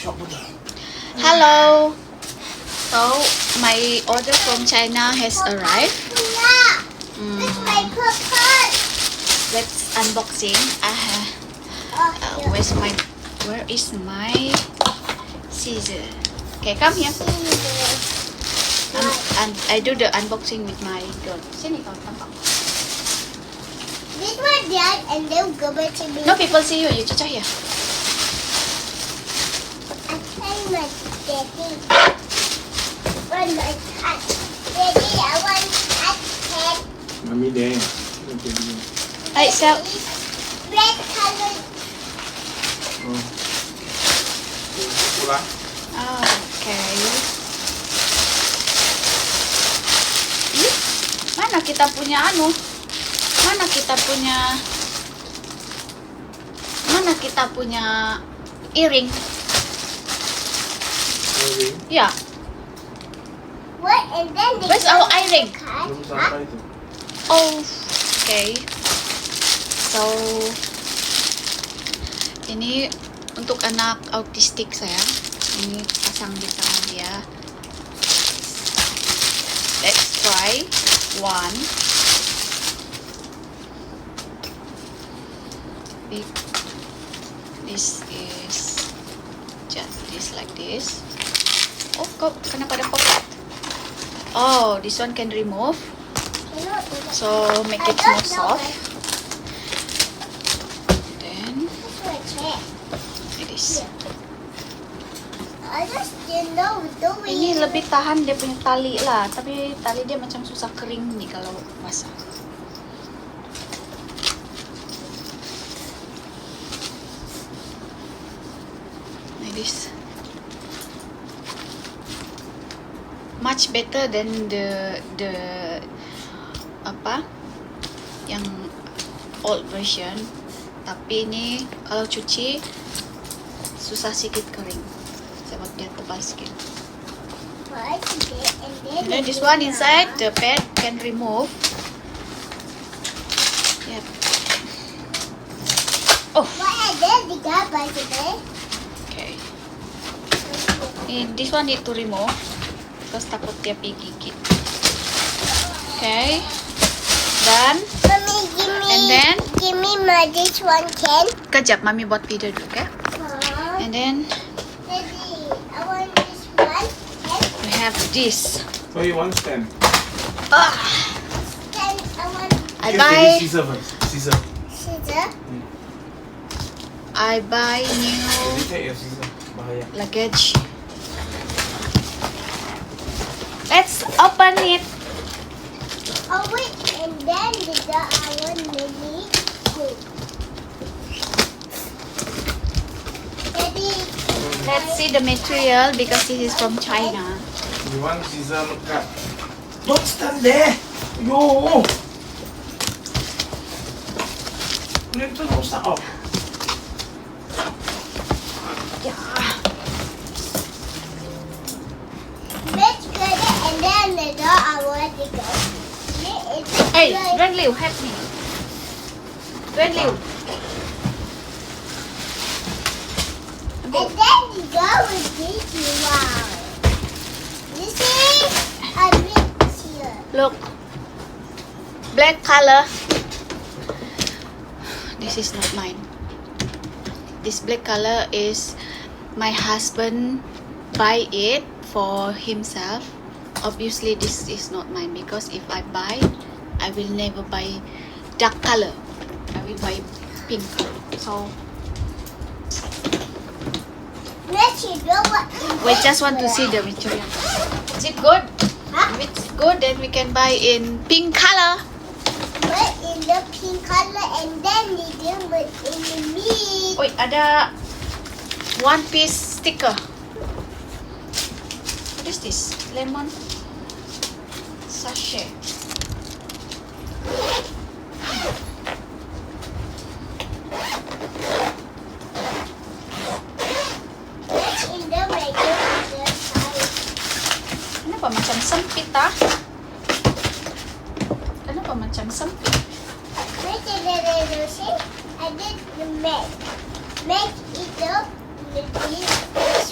Hello. So my order from China has arrived. It's my purpose. Let's unboxing. Where is my scissor? Okay, come here. And I do the unboxing with my girl. Sini kau tampak. This one dad and then go back to me. No people see you. You cicah here. I play my daddy. One my cat. Daddy, I want cat. Mami there. Hey, Sel. Red color. Oh. Pula. Okay. Ih, mana kita punya anu? Mana kita punya earring? Earring. Yeah. What? And then they Where's our earring? cat. Belum sampai tu. Oh, okay. So, ini untuk anak autistik saya. Ini pasang di tangan dia. Let's try one. This is just this like this. Oh, kok kenapa ada pocket? Oh, this one can remove. So make it more soft. Then it is. I just didn't know the way. Ini lebih tahan dia punya tali lah, tapi tali dia macam susah kering nih kalau basah. Like this. Much better than the apa yang old version, tapi ini kalau cuci susah sedikit kering sebab dia tebal sikit. And then this one inside the pad can remove. Yep. Oh, okay. This one need to remove because takut dia pergi gigit. Okay. Done. Mommy, And then give me my this one can. kejap, mami buat video dulu, okay? And then Daddy, I want this one. we have this. So you want stand? Then I want I Just buy take scissor first. Scissor. scissor. I buy new Jadi take your scissor. Bahaya. luggage. Let's open it. Oh wait, and then the I want mini glue. Daddy, Let's see the material because this is from China. You want scissor cut? Don't stand there. Yo. Itu nggak usah off. let's cut it, and then the I want to go. Hey, Ren Liu, help me. Ren Liu. And then you go with this one. This is a big here. Look. Black color. This is not mine. This black color is my husband buy it for himself. Obviously this is not mine because if I buy, I will never buy dark color. I will buy pink. So Let's you go what? we just want to see the material. Is it good? Huh? If it's good, then we can buy in pink color. Put in the pink color, and then you do it in the meat. Wait, ada one piece sticker. What is this? Lemon sachet. Put in the regular size. Kenapa macam sempit ah? Kenapa macam sempit? Put in the regular size. I did the make. Make it up with this